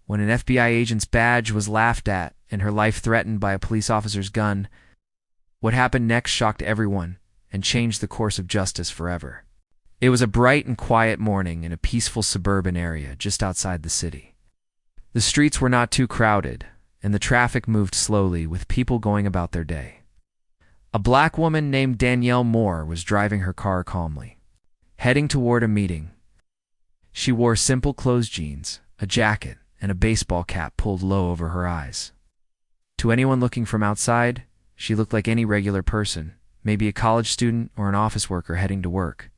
when an FBI agent's badge was laughed at and her life threatened by a police officer's gun. What happened next shocked everyone and changed the course of justice forever. It was a bright and quiet morning in a peaceful suburban area just outside the city. The streets were not too crowded, and the traffic moved slowly with people going about their day. A black woman named Danielle Moore was driving her car calmly, heading toward a meeting. She wore simple clothes jeans, a jacket, and a baseball cap pulled low over her eyes. To anyone looking from outside, she looked like any regular person, maybe a college student or an office worker heading to work.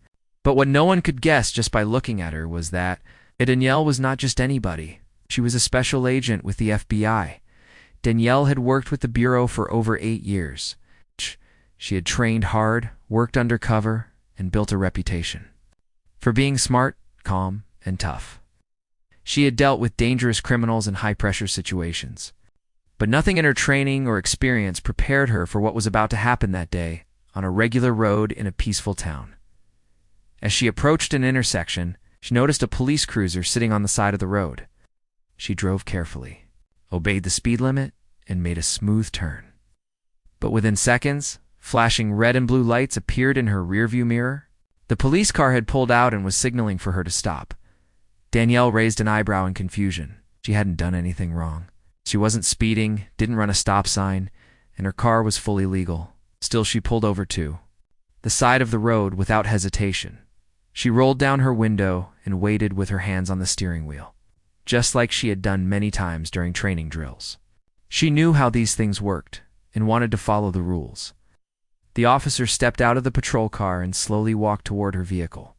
But what no one could guess just by looking at her was that Danielle was not just anybody. She was a special agent with the FBI. Danielle had worked with the Bureau for over 8 years. She had trained hard, worked undercover, and built a reputation for being smart, calm, and tough. She had dealt with dangerous criminals in high-pressure situations. But nothing in her training or experience prepared her for what was about to happen that day on a regular road in a peaceful town. As she approached an intersection, she noticed a police cruiser sitting on the side of the road. She drove carefully, obeyed the speed limit, and made a smooth turn. But within seconds, flashing red and blue lights appeared in her rearview mirror. The police car had pulled out and was signaling for her to stop. Danielle raised an eyebrow in confusion. She hadn't done anything wrong. She wasn't speeding, didn't run a stop sign, and her car was fully legal. Still, she pulled over to the side of the road without hesitation. She rolled down her window and waited with her hands on the steering wheel, just like she had done many times during training drills. She knew how these things worked and wanted to follow the rules. The officer stepped out of the patrol car and slowly walked toward her vehicle.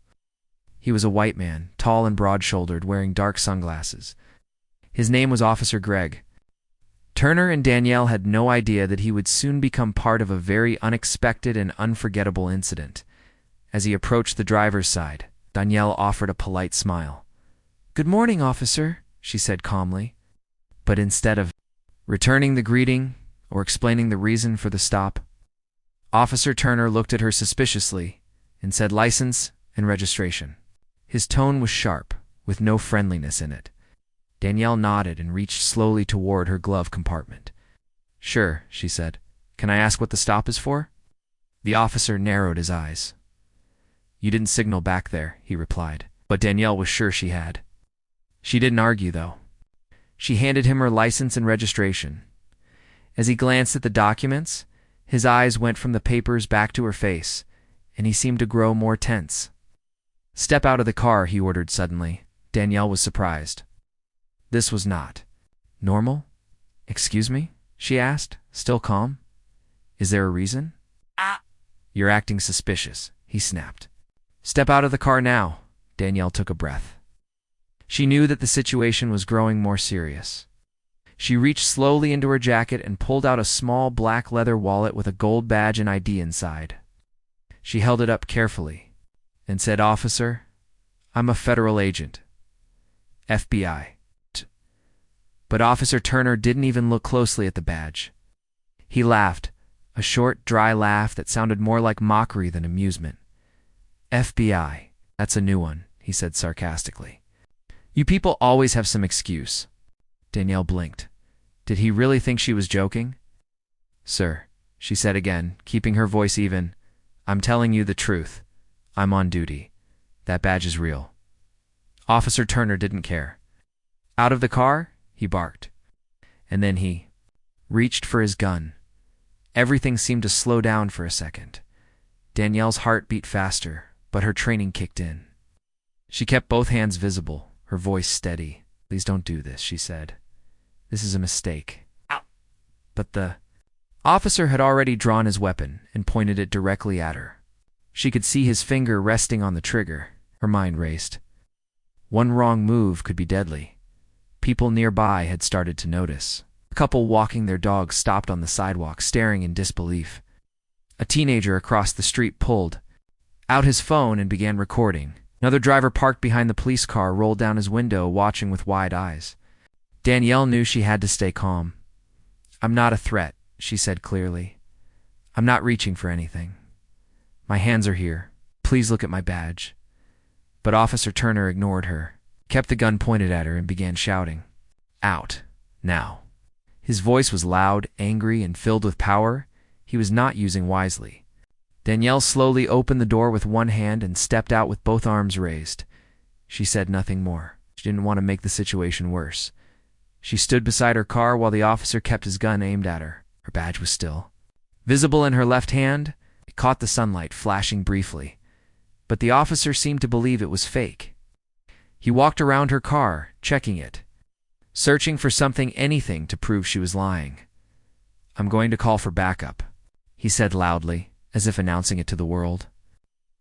He was a white man, tall and broad-shouldered, wearing dark sunglasses. His name was Officer Greg. Turner and Danielle had no idea that he would soon become part of a very unexpected and unforgettable incident. As he approached the driver's side, Danielle offered a polite smile. "Good morning, officer," she said calmly. But instead of returning the greeting or explaining the reason for the stop, Officer Turner looked at her suspiciously and said license and registration. His tone was sharp, with no friendliness in it. Danielle nodded and reached slowly toward her glove compartment. "Sure," she said. "Can I ask what the stop is for?" The officer narrowed his eyes. "You didn't signal back there," he replied, but Danielle was sure she had. She didn't argue, though. She handed him her license and registration. As he glanced at the documents, his eyes went from the papers back to her face, and he seemed to grow more tense. "Step out of the car," he ordered suddenly. Danielle was surprised. This was not normal. "Excuse me?" she asked, still calm. "Is there a reason?" "You're acting suspicious," he snapped. "Step out of the car now." Danielle took a breath. She knew that the situation was growing more serious. She reached slowly into her jacket and pulled out a small black leather wallet with a gold badge and ID inside. She held it up carefully and said, "Officer, I'm a federal agent. FBI." But Officer Turner didn't even look closely at the badge. He laughed, a short, dry laugh that sounded more like mockery than amusement. "FBI, that's a new one," he said sarcastically. "You people always have some excuse." Danielle blinked. Did he really think she was joking? "Sir," she said again, keeping her voice even, "I'm telling you the truth. I'm on duty. That badge is real." Officer Turner didn't care. "Out of the car," he barked. And then he reached for his gun. Everything seemed to slow down for a second. Danielle's heart beat faster, but her training kicked in. She kept both hands visible, her voice steady. "Please don't do this," she said. "This is a mistake." Ow. But the officer had already drawn his weapon and pointed it directly at her. She could see his finger resting on the trigger. Her mind raced. One wrong move could be deadly. People nearby had started to notice. A couple walking their dogs stopped on the sidewalk, staring in disbelief. A teenager across the street pulled out his phone and began recording. Another driver parked behind the police car rolled down his window, watching with wide eyes. Danielle knew she had to stay calm. "I'm not a threat," she said clearly. "I'm not reaching for anything. My hands are here. Please look at my badge." But Officer Turner ignored her, kept the gun pointed at her, and began shouting. Out. Now. His voice was loud, angry, and filled with power. He was not using wisely. Danielle slowly opened the door with one hand and stepped out with both arms raised. She said nothing more. She didn't want to make the situation worse. She stood beside her car while the officer kept his gun aimed at her. Her badge was still visible in her left hand. It caught the sunlight, flashing briefly. But the officer seemed to believe it was fake. He walked around her car, checking it, searching for something, anything, to prove she was lying. "I'm going to call for backup," he said loudly, as if announcing it to the world.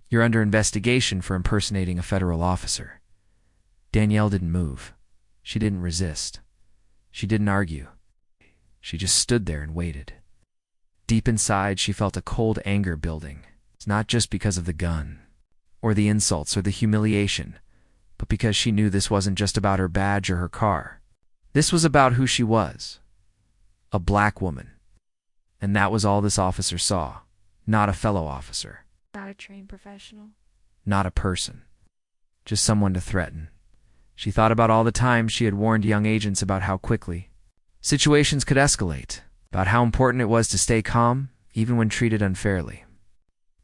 "You're under investigation for impersonating a federal officer." Danielle didn't move. She didn't resist. She didn't argue. She just stood there and waited. Deep inside, she felt a cold anger building. It's not just because of the gun, or the insults, or the humiliation, but because she knew this wasn't just about her badge or her car. This was about who she was. A black woman. And that was all this officer saw. Not a fellow officer. Not a trained professional. Not a person. Just someone to threaten. She thought about all the times she had warned young agents about how quickly situations could escalate, about how important it was to stay calm, even when treated unfairly.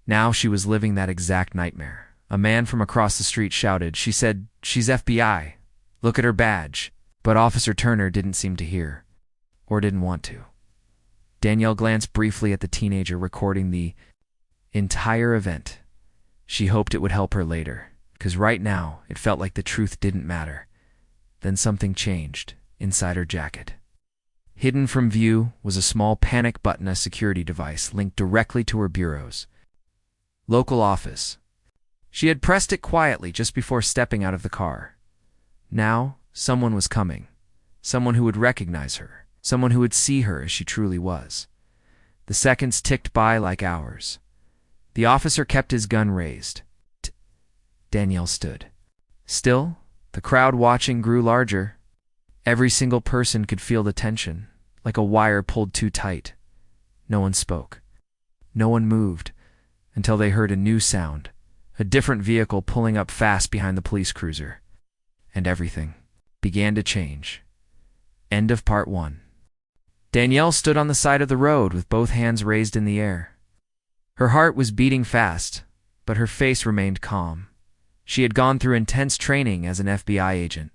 Now she was living that exact nightmare. A man from across the street shouted. She said, "She's FBI. Look at her badge." But Officer Turner didn't seem to hear, or didn't want to. Danielle glanced briefly at the teenager recording the entire event. She hoped it would help her later, because right now it felt like the truth didn't matter. Then something changed inside her jacket. Hidden from view was a small panic button, a security device linked directly to her bureau's local office. She had pressed it quietly just before stepping out of the car. Now, someone was coming. Someone who would recognize her. Someone who would see her as she truly was. The seconds ticked by like hours. The officer kept his gun raised. Danielle stood. Still, the crowd watching grew larger. Every single person could feel the tension, like a wire pulled too tight. No one spoke. No one moved, until they heard a new sound, a different vehicle pulling up fast behind the police cruiser. And everything began to change. End of part 1. Danielle stood on the side of the road with both hands raised in the air. Her heart was beating fast, but her face remained calm. She had gone through intense training as an FBI agent.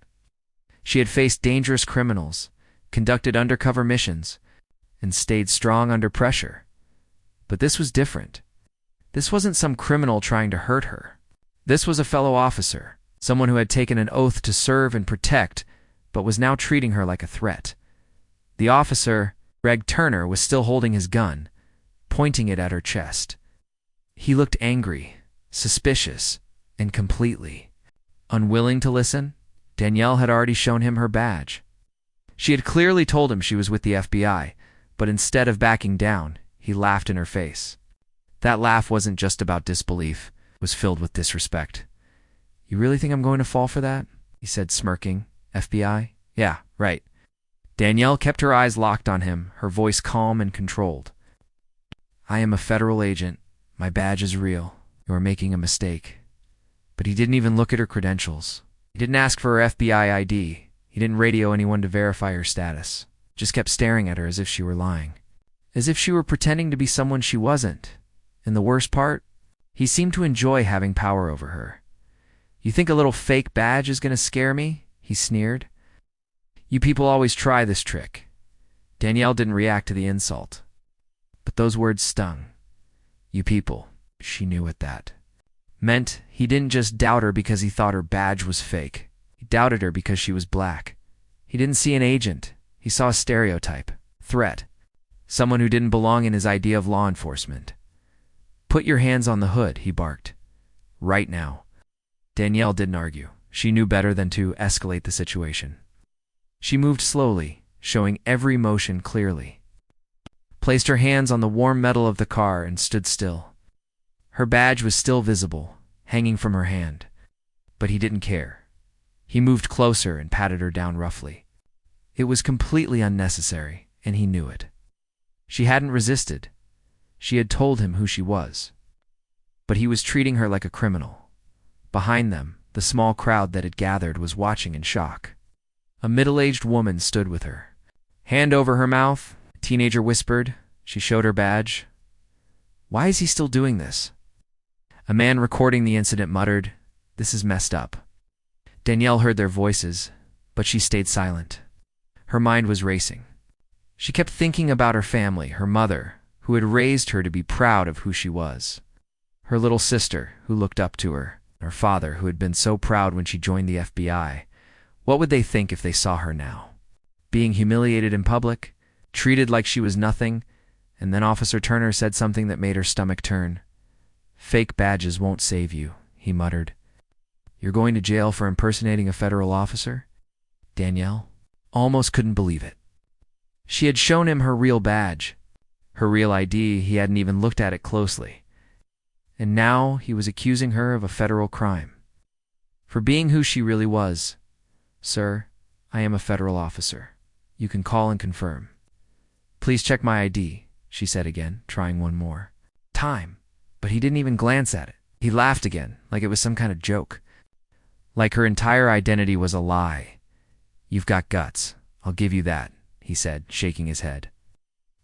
She had faced dangerous criminals, conducted undercover missions, and stayed strong under pressure. But this was different. This wasn't some criminal trying to hurt her. This was a fellow officer, someone who had taken an oath to serve and protect, but was now treating her like a threat. The officer, Greg Turner, was still holding his gun, pointing it at her chest. He looked angry, suspicious, and completely unwilling to listen. Danielle had already shown him her badge. She had clearly told him she was with the FBI, but instead of backing down, he laughed in her face. That laugh wasn't just about disbelief, it was filled with disrespect. "You really think I'm going to fall for that?" he said, smirking. "FBI? Yeah, right." Danielle kept her eyes locked on him, her voice calm and controlled. "I am a federal agent. My badge is real. You are making a mistake." But he didn't even look at her credentials. He didn't ask for her FBI ID. He didn't radio anyone to verify her status. Just kept staring at her as if she were lying. As if she were pretending to be someone she wasn't. And the worst part? He seemed to enjoy having power over her. "You think a little fake badge is going to scare me?" he sneered. "You people always try this trick." Danielle didn't react to the insult. But those words stung. "You people," she knew what that meant. He didn't just doubt her because he thought her badge was fake. He doubted her because she was black. He didn't see an agent. He saw a stereotype, threat, someone who didn't belong in his idea of law enforcement. "Put your hands on the hood," he barked. "Right now." Danielle didn't argue. She knew better than to escalate the situation. She moved slowly, showing every motion clearly. Placed her hands on the warm metal of the car and stood still. Her badge was still visible, hanging from her hand. But he didn't care. He moved closer and patted her down roughly. It was completely unnecessary, and he knew it. She hadn't resisted. She had told him who she was. But he was treating her like a criminal. Behind them, the small crowd that had gathered was watching in shock. A middle-aged woman stood with her. Hand over her mouth, a teenager whispered. She showed her badge. "Why is he still doing this?" A man recording the incident muttered, "This is messed up." Danielle heard their voices, but she stayed silent. Her mind was racing. She kept thinking about her family, her mother, who had raised her to be proud of who she was, her little sister, who looked up to her, her father, who had been so proud when she joined the FBI. What would they think if they saw her now? Being humiliated in public, treated like she was nothing, and then Officer Turner said something that made her stomach turn. "Fake badges won't save you," he muttered. "You're going to jail for impersonating a federal officer?" Danielle almost couldn't believe it. She had shown him her real badge, her real ID. He hadn't even looked at it closely. And now he was accusing her of a federal crime. For being who she really was. "Sir, I am a federal officer. You can call and confirm." "Please check my ID," she said again, trying one more time. But he didn't even glance at it. He laughed again, like it was some kind of joke. Like her entire identity was a lie. "You've got guts. I'll give you that," he said, shaking his head.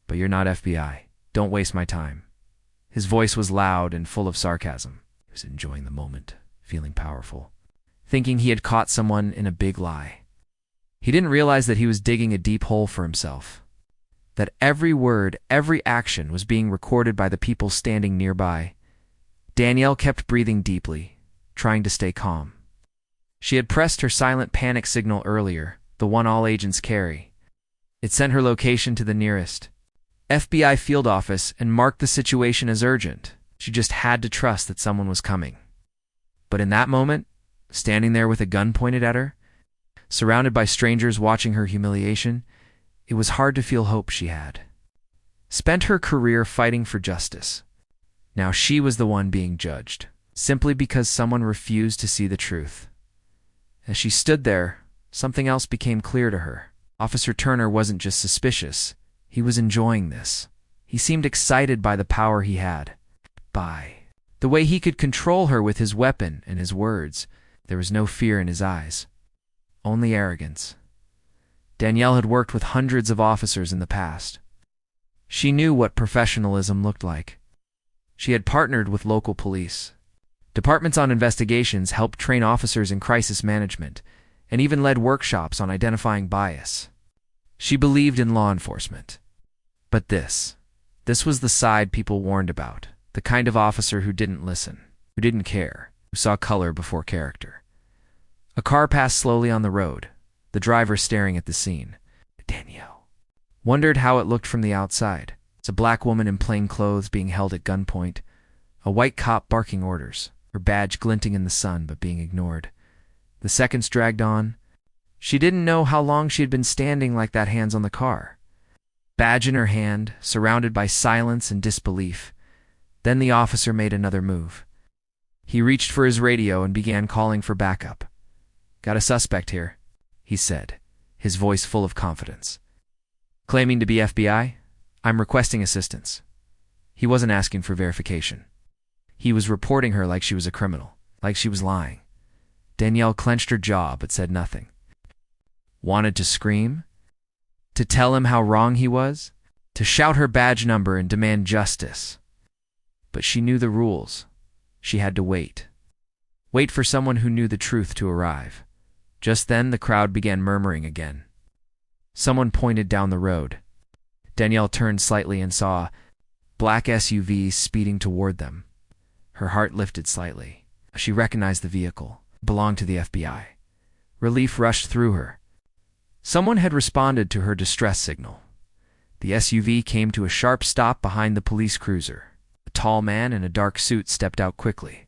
"But you're not FBI. Don't waste my time." His voice was loud and full of sarcasm. He was enjoying the moment, feeling powerful, thinking he had caught someone in a big lie. He didn't realize that he was digging a deep hole for himself, that every word, every action was being recorded by the people standing nearby. Danielle kept breathing deeply, trying to stay calm. She had pressed her silent panic signal earlier, the one all agents carry. It sent her location to the nearest FBI field office and marked the situation as urgent. She just had to trust that someone was coming. But in that moment, standing there with a gun pointed at her, surrounded by strangers watching her humiliation, it was hard to feel hope she had. Spent her career fighting for justice. Now she was the one being judged, simply because someone refused to see the truth. As she stood there, something else became clear to her. Officer Turner wasn't just suspicious. He was enjoying this. He seemed excited by the power he had. By the way he could control her with his weapon and his words. There was no fear in his eyes, only arrogance. Danielle had worked with hundreds of officers in the past. She knew what professionalism looked like. She had partnered with local police. Departments on investigations helped train officers in crisis management, and even led workshops on identifying bias. She believed in law enforcement. But this was the side people warned about, the kind of officer who didn't listen, who didn't care, who saw color before character. A car passed slowly on the road, the driver staring at the scene. Danielle wondered how it looked from the outside. It's a black woman in plain clothes being held at gunpoint, a white cop barking orders, her badge glinting in the sun but being ignored. The seconds dragged on. She didn't know how long she had been standing like that, hands on the car. Badge in her hand, surrounded by silence and disbelief. Then the officer made another move. He reached for his radio and began calling for backup. "Got a suspect here," he said, his voice full of confidence. "Claiming to be FBI? I'm requesting assistance." He wasn't asking for verification. He was reporting her like she was a criminal, like she was lying. Danielle clenched her jaw but said nothing. Wanted to scream? To tell him how wrong he was? To shout her badge number and demand justice? But she knew the rules. She had to wait. Wait for someone who knew the truth to arrive. Just then the crowd began murmuring again. Someone pointed down the road. Danielle turned slightly and saw black SUV speeding toward them. Her heart lifted slightly. She recognized the vehicle. It belonged to the FBI. Relief rushed through her. Someone had responded to her distress signal. The SUV came to a sharp stop behind the police cruiser. A tall man in a dark suit stepped out quickly.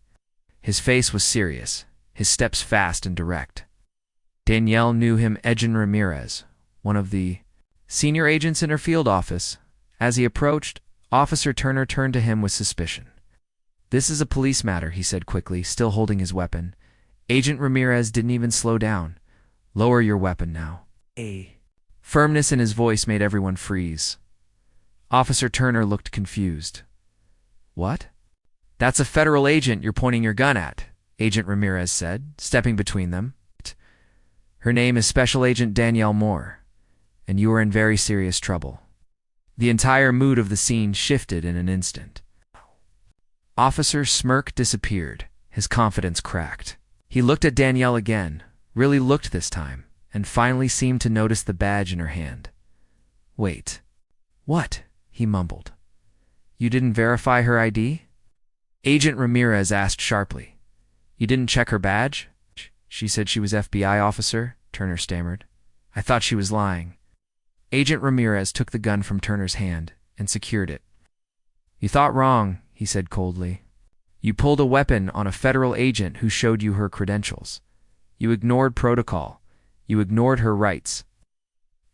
His face was serious, his steps fast and direct. Danielle knew him, Agent Ramirez, one of the senior agents in her field office. As he approached, Officer Turner turned to him with suspicion. "This is a police matter," he said quickly, still holding his weapon. Agent Ramirez didn't even slow down. "Lower your weapon now." A firmness in his voice made everyone freeze. Officer Turner looked confused. "What?" "That's a federal agent you're pointing your gun at," Agent Ramirez said, stepping between them. Her name is Special Agent Danielle Moore, and you are in very serious trouble. The entire mood of the scene shifted in an instant. Officer's smirk disappeared, his confidence cracked. He looked at Danielle again, really looked this time, and finally seemed to notice the badge in her hand. Wait. What? He mumbled. You didn't verify her ID? Agent Ramirez asked sharply. You didn't check her badge? She said she was FBI officer, Turner stammered. I thought she was lying. Agent Ramirez took the gun from Turner's hand and secured it. You thought wrong, he said coldly. You pulled a weapon on a federal agent who showed you her credentials. You ignored protocol. You ignored her rights.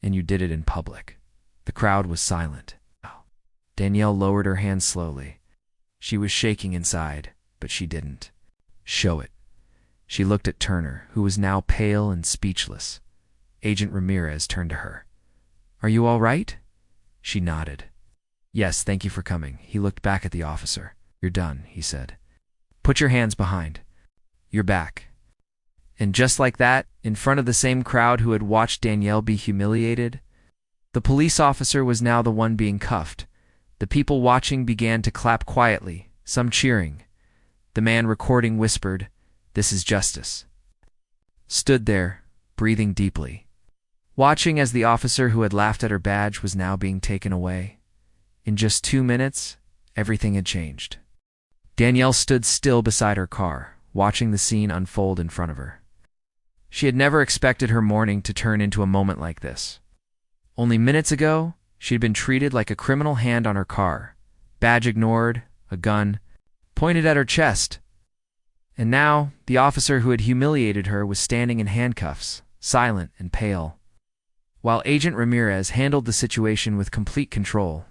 And you did it in public. The crowd was silent. Danielle lowered her hand slowly. She was shaking inside, but she didn't. Show it. She looked at Turner, who was now pale and speechless. Agent Ramirez turned to her. Are you all right? She nodded. Yes, thank you for coming. He looked back at the officer. You're done, he said. Put your hands behind. You're back. And just like that, in front of the same crowd who had watched Danielle be humiliated, the police officer was now the one being cuffed. The people watching began to clap quietly, some cheering. The man recording whispered, "This is justice." Stood there, breathing deeply, watching as the officer who had laughed at her badge was now being taken away. In just 2 minutes, everything had changed. Danielle stood still beside her car, watching the scene unfold in front of her. She had never expected her morning to turn into a moment like this. Only minutes ago, she had been treated like a criminal hand on her car, badge ignored, a gun pointed at her chest. And now, the officer who had humiliated her was standing in handcuffs, silent and pale. While Agent Ramirez handled the situation with complete control,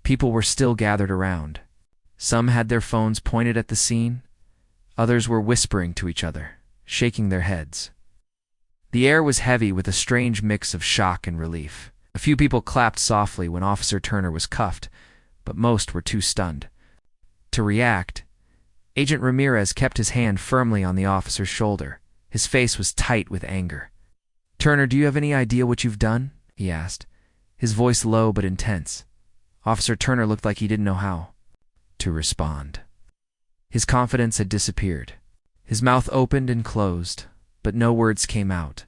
people were still gathered around. Some had their phones pointed at the scene. Others were whispering to each other, shaking their heads. The air was heavy with a strange mix of shock and relief. A few people clapped softly when Officer Turner was cuffed, but most were too stunned to react. Agent Ramirez kept his hand firmly on the officer's shoulder. His face was tight with anger. Turner, do you have any idea what you've done? He asked, his voice low but intense. Officer Turner looked like he didn't know how to respond. His confidence had disappeared. His mouth opened and closed, but no words came out.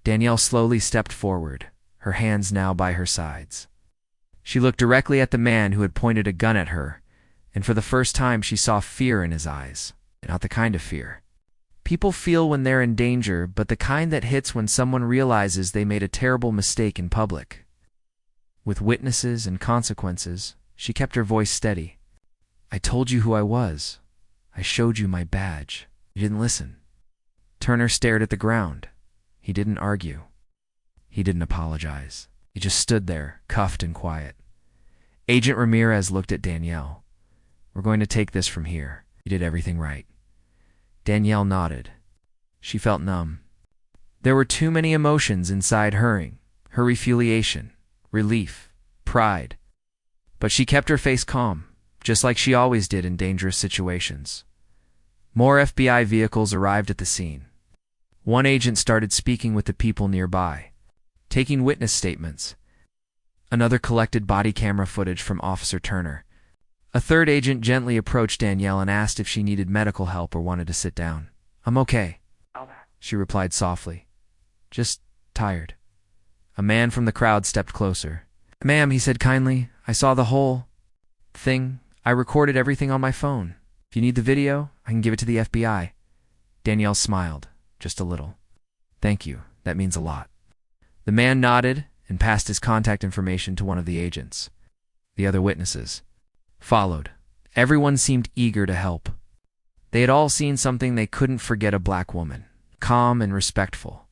Danielle slowly stepped forward, her hands now by her sides. She looked directly at the man who had pointed a gun at her, and for the first time she saw fear in his eyes. Not the kind of fear people feel when they're in danger, but the kind that hits when someone realizes they made a terrible mistake in public. With witnesses and consequences, she kept her voice steady. I told you who I was. I showed you my badge. You didn't listen. Turner stared at the ground. He didn't argue. He didn't apologize. He just stood there, cuffed and quiet. Agent Ramirez looked at Danielle. We're going to take this from here. You did everything right. Danielle nodded. She felt numb. There were too many emotions inside her refuliation, relief, pride. But she kept her face calm, just like she always did in dangerous situations. More FBI vehicles arrived at the scene. One agent started speaking with the people nearby, taking witness statements. Another collected body camera footage from Officer Turner. A third agent gently approached Danielle and asked if she needed medical help or wanted to sit down. I'm okay, she replied softly. Just tired. A man from the crowd stepped closer. Ma'am, he said kindly, I saw the whole thing. I recorded everything on my phone. If you need the video, I can give it to the FBI. Danielle smiled, just a little. Thank you, that means a lot. The man nodded and passed his contact information to one of the agents. The other witnesses followed. Everyone seemed eager to help. They had all seen something they couldn't forget: a black woman, calm and respectful,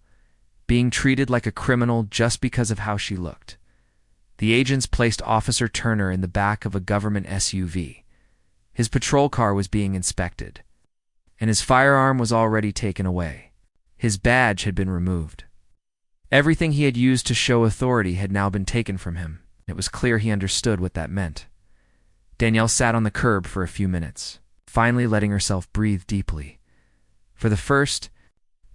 being treated like a criminal just because of how she looked. The agents placed Officer Turner in the back of a government SUV. His patrol car was being inspected, and his firearm was already taken away. His badge had been removed. Everything he had used to show authority had now been taken from him. It was clear he understood what that meant. Danielle sat on the curb for a few minutes, finally letting herself breathe deeply. For the first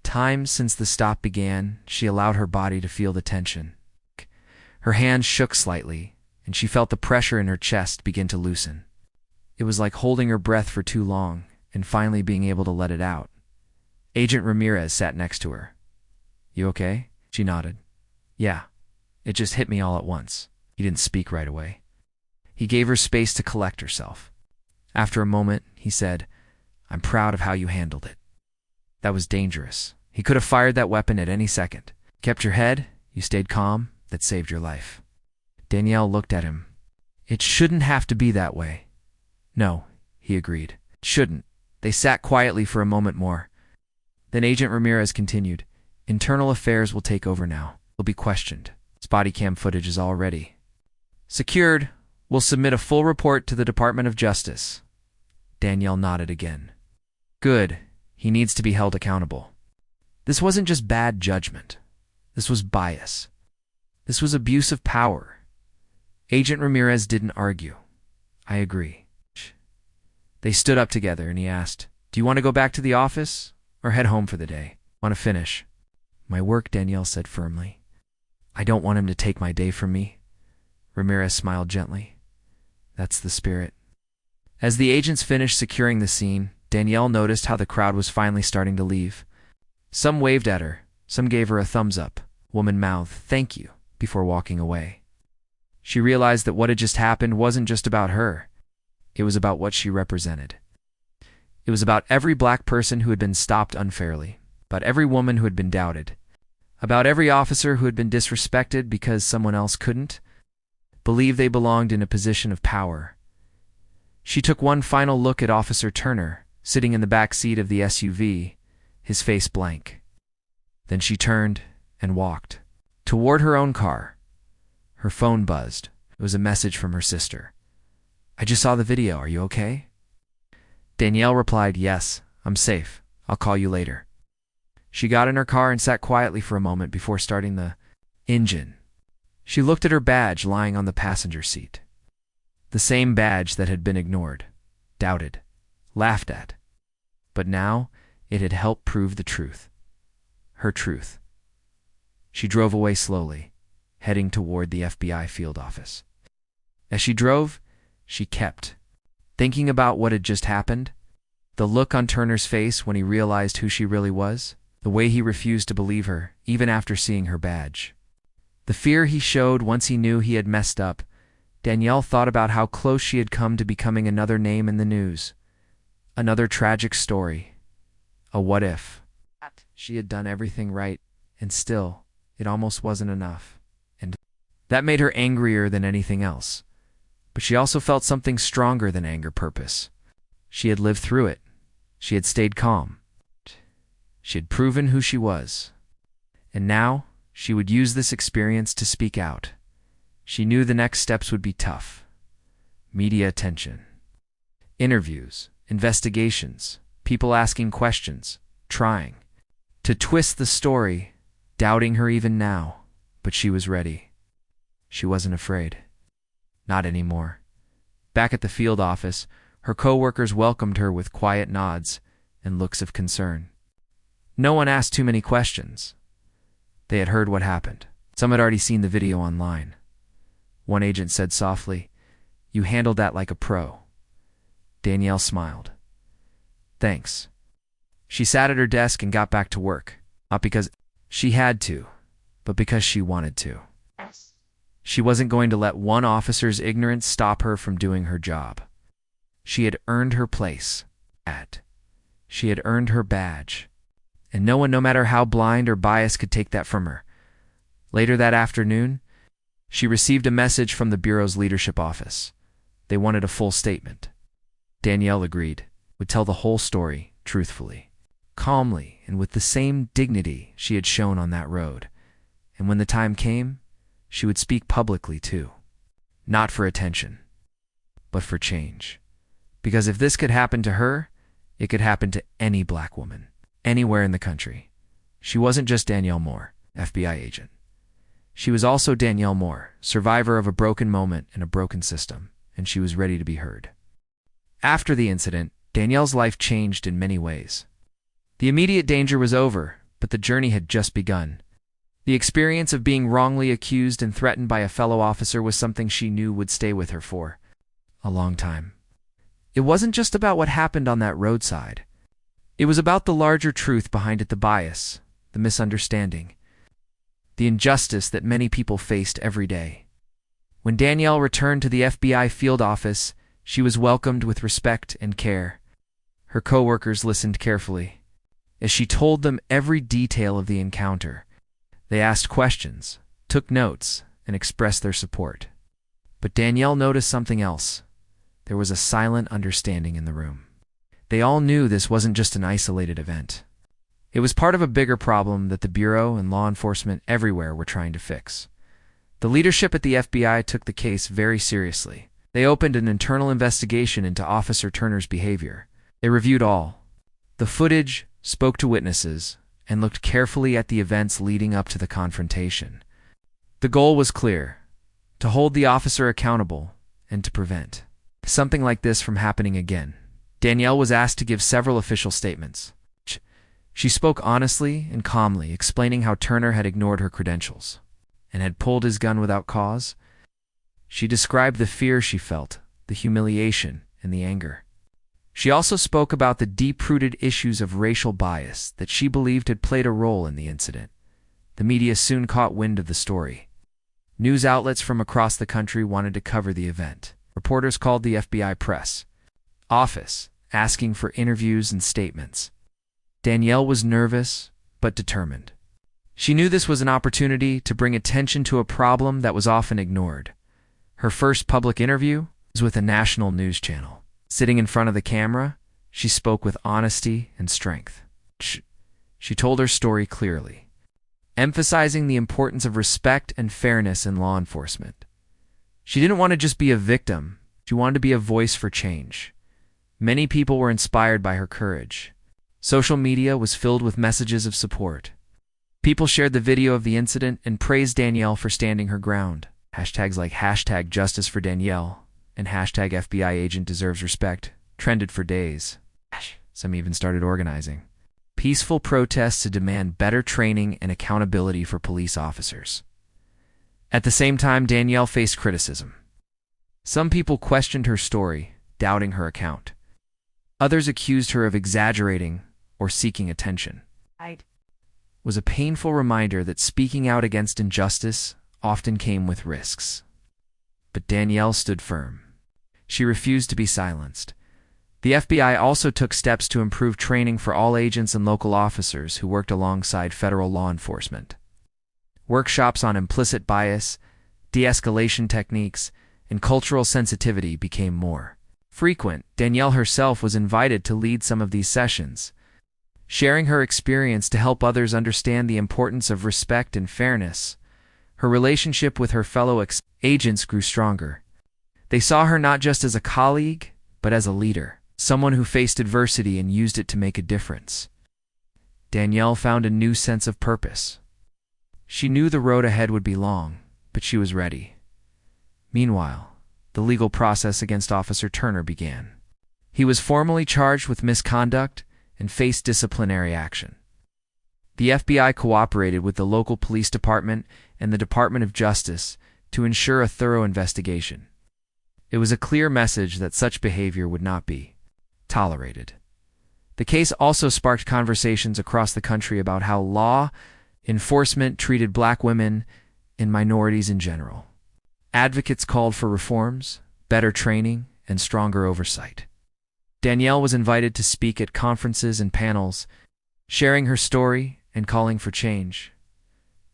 times since the stop began, she allowed her body to feel the tension. Her hands shook slightly, and she felt the pressure in her chest begin to loosen. It was like holding her breath for too long and finally being able to let it out. Agent Ramirez sat next to her. "You okay?" She nodded. "Yeah. It just hit me all at once." He didn't speak right away. He gave her space to collect herself. After a moment, he said, "I'm proud of how you handled it. That was dangerous. He could have fired that weapon at any second. Kept your head, you stayed calm, that saved your life." Danielle looked at him. "It shouldn't have to be that way." "No," he agreed. "It shouldn't." They sat quietly for a moment more. Then Agent Ramirez continued, "Internal affairs will take over now. They'll be questioned. This body cam footage is all ready. Secured. We'll submit a full report to the Department of Justice." Danielle nodded again. "Good. He needs to be held accountable. This wasn't just bad judgment. This was bias. This was abuse of power." Agent Ramirez didn't argue. "I agree." They stood up together and he asked, "Do you want to go back to the office or head home for the day?" "Want to finish." "My work," Danielle said firmly. "I don't want him to take my day from me." Ramirez smiled gently. "That's the spirit." As the agents finished securing the scene, Danielle noticed how the crowd was finally starting to leave. Some waved at her, some gave her a thumbs up. Woman mouthed, "Thank you," before walking away. She realized that what had just happened wasn't just about her. It was about what she represented. It was about every black person who had been stopped unfairly, about every woman who had been doubted, about every officer who had been disrespected because someone else couldn't believe they belonged in a position of power. She took one final look at Officer Turner, sitting in the back seat of the SUV, his face blank. Then she turned and walked toward her own car. Her phone buzzed. It was a message from her sister. "I just saw the video. Are you okay?" Danielle replied, "Yes, I'm safe. I'll call you later." She got in her car and sat quietly for a moment before starting the engine. She looked at her badge lying on the passenger seat. The same badge that had been ignored, doubted, laughed at. But now it had helped prove the truth. Her truth. She drove away slowly, heading toward the FBI field office. As she drove, she kept thinking about what had just happened. The look on Turner's face when he realized who she really was. The way he refused to believe her, even after seeing her badge. The fear he showed once he knew he had messed up. Danielle thought about how close she had come to becoming another name in the news. Another tragic story. A what if. She had done everything right, and still, it almost wasn't enough. And that made her angrier than anything else. But she also felt something stronger than anger purpose. She had lived through it. She had stayed calm. She had proven who she was. And now, she would use this experience to speak out. She knew the next steps would be tough. Media attention. Interviews, investigations, people asking questions, trying to twist the story, doubting her even now. But she was ready. She wasn't afraid. Not anymore. Back at the field office, her co-workers welcomed her with quiet nods and looks of concern. No one asked too many questions. They had heard what happened. Some had already seen the video online. One agent said softly, "You handled that like a pro." Danielle smiled. "Thanks." She sat at her desk and got back to work, not because she had to, but because she wanted to. She wasn't going to let one officer's ignorance stop her from doing her job. She had earned her place. She had earned her badge. And no one, no matter how blind or biased, could take that from her. Later that afternoon, she received a message from the Bureau's leadership office. They wanted a full statement. Danielle agreed, would tell the whole story, truthfully, calmly, and with the same dignity she had shown on that road. And when the time came, she would speak publicly too. Not for attention, but for change. Because if this could happen to her, it could happen to any black woman, anywhere in the country. She wasn't just Danielle Moore, FBI agent. She was also Danielle Moore, survivor of a broken moment in a broken system, and she was ready to be heard. After the incident, Danielle's life changed in many ways. The immediate danger was over, but but the journey had just begun. The experience of being wrongly accused and threatened by a fellow officer was something she knew would stay with her for a long time. It wasn't just about what happened on that roadside. It was about the larger truth behind it, the bias, the misunderstanding, the injustice that many people faced every day. When Danielle returned to the FBI field office, she was welcomed with respect and care. Her coworkers listened carefully. As she told them every detail of the encounter, they asked questions, took notes, and expressed their support. But Danielle noticed something else. There was a silent understanding in the room. They all knew this wasn't just an isolated event. It was part of a bigger problem that the Bureau and law enforcement everywhere were trying to fix. The leadership at the FBI took the case very seriously. They opened an internal investigation into Officer Turner's behavior. They reviewed all the footage, spoke to witnesses, and looked carefully at the events leading up to the confrontation. The goal was clear: to hold the officer accountable and to prevent something like this from happening again. Danielle was asked to give several official statements. She spoke honestly and calmly, explaining how Turner had ignored her credentials and had pulled his gun without cause. She described the fear she felt, the humiliation, and the anger. She also spoke about the deep-rooted issues of racial bias that she believed had played a role in the incident. The media soon caught wind of the story. News outlets from across the country wanted to cover the event. Reporters called the FBI press office, asking for interviews and statements. Danielle was nervous, but determined. She knew this was an opportunity to bring attention to a problem that was often ignored. Her first public interview was with a national news channel. Sitting in front of the camera, she spoke with honesty and strength. She told her story clearly, emphasizing the importance of respect and fairness in law enforcement. She didn't want to just be a victim. She wanted to be a voice for change. Many people were inspired by her courage. Social media was filled with messages of support. People shared the video of the incident and praised Danielle for standing her ground. Hashtags like #JusticeForDanielle and #FBI agent deserves respect trended for days. Some even started organizing peaceful protests to demand better training and accountability for police officers. At the same time, Danielle faced criticism. Some people questioned her story, doubting her account. Others accused her of exaggerating or seeking attention. It was a painful reminder that speaking out against injustice often came with risks. But Danielle stood firm. She refused to be silenced. The FBI also took steps to improve training for all agents and local officers who worked alongside federal law enforcement. Workshops on implicit bias, de-escalation techniques, and cultural sensitivity became more frequent. Danielle herself was invited to lead some of these sessions, sharing her experience to help others understand the importance of respect and fairness. Her relationship with her fellow agents grew stronger. They saw her not just as a colleague, but as a leader, someone who faced adversity and used it to make a difference. Danielle found a new sense of purpose. She knew the road ahead would be long, but she was ready. Meanwhile, the legal process against Officer Turner began. He was formally charged with misconduct and faced disciplinary action. The FBI cooperated with the local police department and the Department of Justice to ensure a thorough investigation. It was a clear message that such behavior would not be tolerated. The case also sparked conversations across the country about how law enforcement treated black women and minorities in general. Advocates called for reforms, better training, and stronger oversight. Danielle was invited to speak at conferences and panels, sharing her story and calling for change.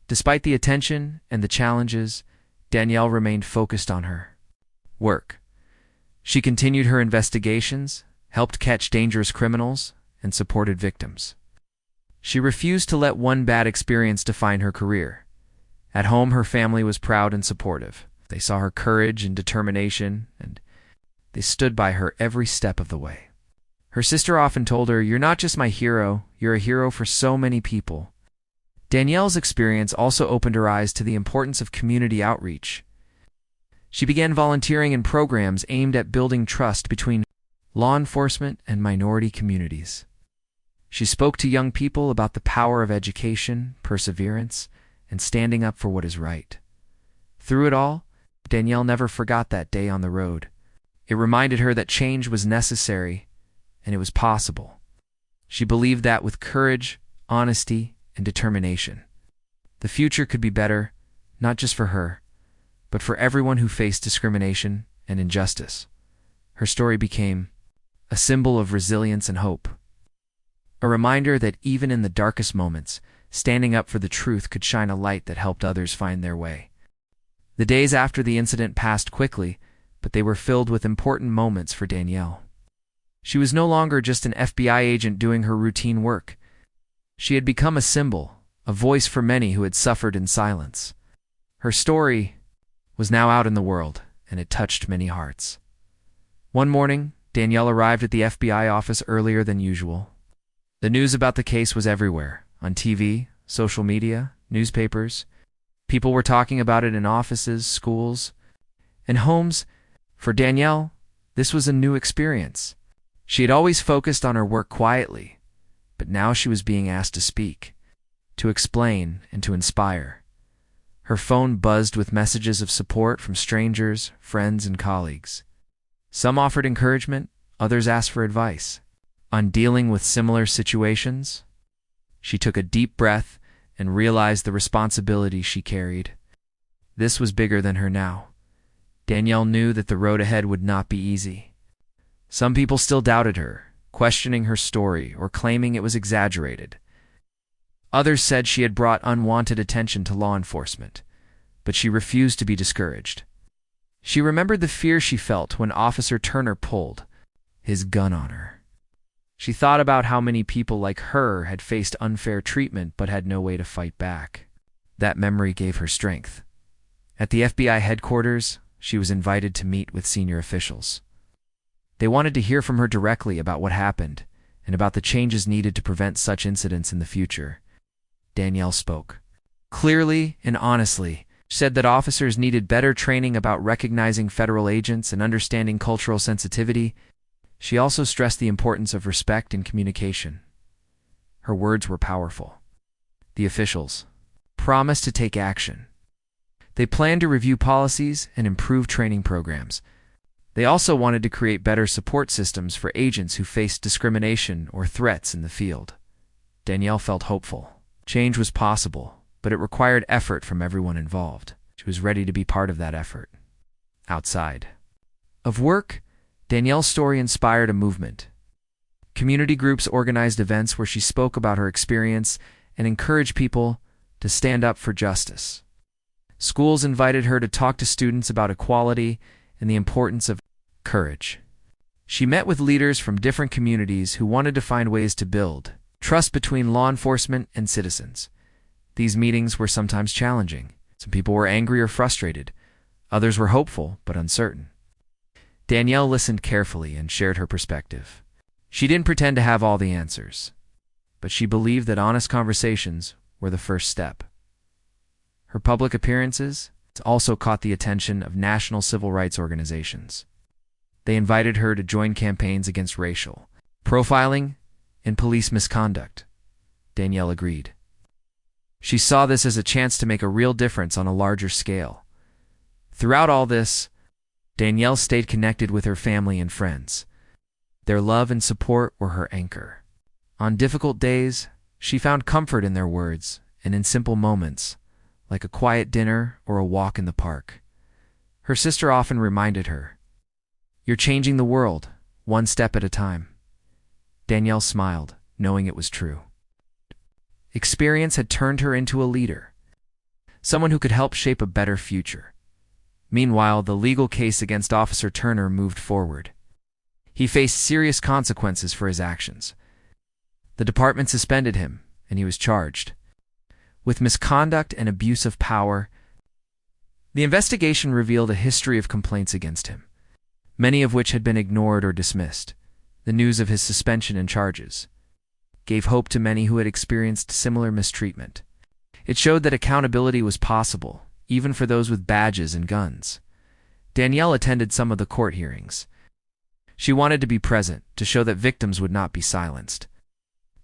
Despite the attention and the challenges, Danielle remained focused on her work. She continued her investigations, helped catch dangerous criminals, and supported victims. She refused to let one bad experience define her career. At home, her family was proud and supportive. They saw her courage and determination, and they stood by her every step of the way. Her sister often told her, "You're not just my hero, you're a hero for so many people." Danielle's experience also opened her eyes to the importance of community outreach. She began volunteering in programs aimed at building trust between law enforcement and minority communities. She spoke to young people about the power of education, perseverance, and standing up for what is right. Through it all, Danielle never forgot that day on the road. It reminded her that change was necessary and it was possible. She believed that with courage, honesty, and determination, the future could be better, not just for her, but for everyone who faced discrimination and injustice. Her story became a symbol of resilience and hope, a reminder that even in the darkest moments, standing up for the truth could shine a light that helped others find their way. The days after the incident passed quickly, but they were filled with important moments for Danielle. She was no longer just an FBI agent doing her routine work. She had become a symbol, a voice for many who had suffered in silence. Her story was now out in the world, and it touched many hearts. One morning, Danielle arrived at the FBI office earlier than usual. The news about the case was everywhere, on TV, social media, newspapers. People were talking about it in offices, schools, and homes. For Danielle, this was a new experience. She had always focused on her work quietly, but now she was being asked to speak, to explain, and to inspire. Her phone buzzed with messages of support from strangers, friends, and colleagues. Some offered encouragement, others asked for advice. On dealing with similar situations, she took a deep breath and realized the responsibility she carried. This was bigger than her now. Danielle knew that the road ahead would not be easy. Some people still doubted her, questioning her story or claiming it was exaggerated. Others said she had brought unwanted attention to law enforcement, but she refused to be discouraged. She remembered the fear she felt when Officer Turner pulled his gun on her. She thought about how many people like her had faced unfair treatment but had no way to fight back. That memory gave her strength. At the FBI headquarters, she was invited to meet with senior officials. They wanted to hear from her directly about what happened and about the changes needed to prevent such incidents in the future. Danielle spoke clearly and honestly. She said that officers needed better training about recognizing federal agents and understanding cultural sensitivity. She also stressed the importance of respect and communication. Her words were powerful. The officials promised to take action. They planned to review policies and improve training programs. They also wanted to create better support systems for agents who faced discrimination or threats in the field. Danielle felt hopeful. Change was possible, but it required effort from everyone involved. She was ready to be part of that effort. Outside of work, Danielle's story inspired a movement. Community groups organized events where she spoke about her experience and encouraged people to stand up for justice. Schools invited her to talk to students about equality and the importance of courage. She met with leaders from different communities who wanted to find ways to build trust between law enforcement and citizens. These meetings were sometimes challenging. Some people were angry or frustrated. Others were hopeful but uncertain. Danielle listened carefully and shared her perspective. She didn't pretend to have all the answers, but she believed that honest conversations were the first step. Her public appearances also caught the attention of national civil rights organizations. They invited her to join campaigns against racial profiling and police misconduct. Danielle agreed. She saw this as a chance to make a real difference on a larger scale. Throughout all this, Danielle stayed connected with her family and friends. Their love and support were her anchor. On difficult days, she found comfort in their words and in simple moments, like a quiet dinner or a walk in the park. Her sister often reminded her, "You're changing the world, one step at a time." Danielle smiled, knowing it was true. Experience had turned her into a leader, someone who could help shape a better future. Meanwhile, the legal case against Officer Turner moved forward. He faced serious consequences for his actions. The department suspended him, and he was charged with misconduct and abuse of power. The investigation revealed a history of complaints against him, many of which had been ignored or dismissed. The news of his suspension and charges gave hope to many who had experienced similar mistreatment. It showed that accountability was possible, even for those with badges and guns. Danielle attended some of the court hearings. She wanted to be present, to show that victims would not be silenced.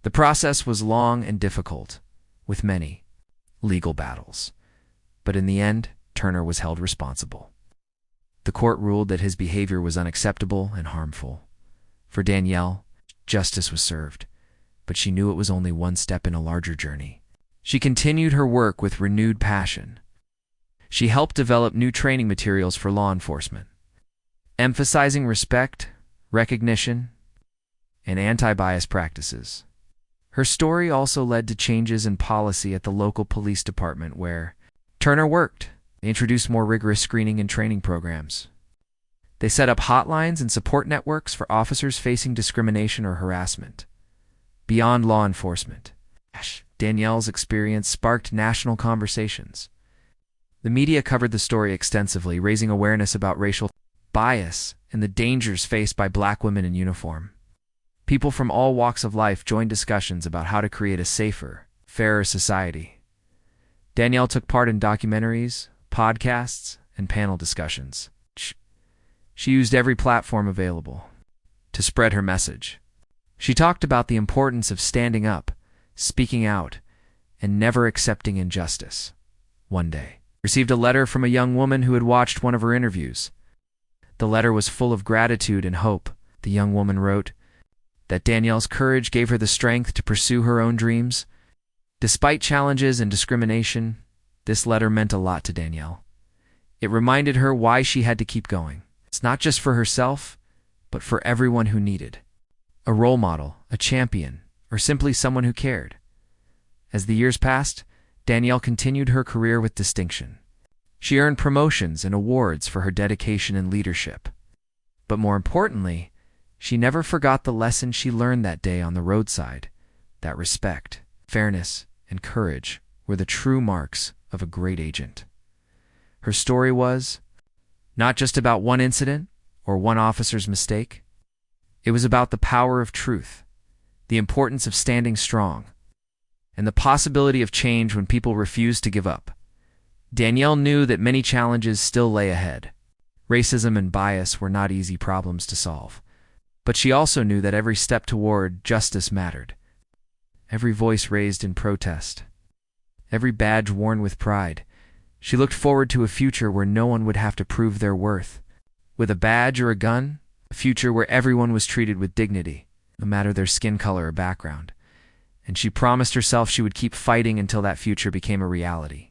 The process was long and difficult, with many legal battles. But in the end, Turner was held responsible. The court ruled that his behavior was unacceptable and harmful. For Danielle, justice was served, but she knew it was only one step in a larger journey. She continued her work with renewed passion. She helped develop new training materials for law enforcement, emphasizing respect, recognition, and anti-bias practices. Her story also led to changes in policy at the local police department where Turner worked. They introduced more rigorous screening and training programs. They set up hotlines and support networks for officers facing discrimination or harassment. Beyond law enforcement, Danielle's experience sparked national conversations. The media covered the story extensively, raising awareness about racial bias and the dangers faced by black women in uniform. People from all walks of life joined discussions about how to create a safer, fairer society. Danielle took part in documentaries, podcasts, and panel discussions. She used every platform available to spread her message. She talked about the importance of standing up, speaking out, and never accepting injustice. One day, received a letter from a young woman who had watched one of her interviews. The letter was full of gratitude and hope. The young woman wrote that Danielle's courage gave her the strength to pursue her own dreams. Despite challenges and discrimination, this letter meant a lot to Danielle. It reminded her why she had to keep going. It's not just for herself, but for everyone who needed a role model, a champion, or simply someone who cared. As the years passed, Danielle continued her career with distinction. She earned promotions and awards for her dedication and leadership. But more importantly, she never forgot the lesson she learned that day on the roadside, that respect, fairness, and courage were the true marks of a great agent. Her story was not just about one incident or one officer's mistake. It was about the power of truth, the importance of standing strong, and the possibility of change when people refuse to give up. Danielle knew that many challenges still lay ahead. Racism and bias were not easy problems to solve, but she also knew that every step toward justice mattered. Every voice raised in protest, every badge worn with pride. She looked forward to a future where no one would have to prove their worth. With a badge or a gun, a future where everyone was treated with dignity, no matter their skin color or background. And she promised herself she would keep fighting until that future became a reality.